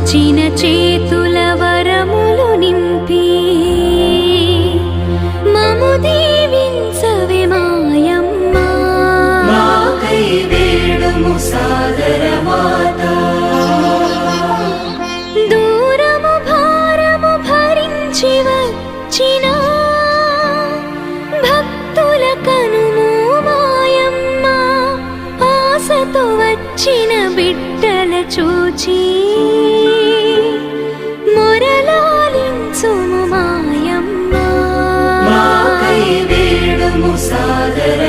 చాచిన చేతుల వరములు నింపి మము దీవించవే మాయమ్మ. మాకై వేడుము సాగర మాత. దూరము భారము భరించి వచ్చిన భక్తుల కనుము మాయమ్మ. ఆశతో వచ్చిన బిడ్డల చూచి మొరలాలించుము మాయమ్మ. మాకై వేడుము సాగర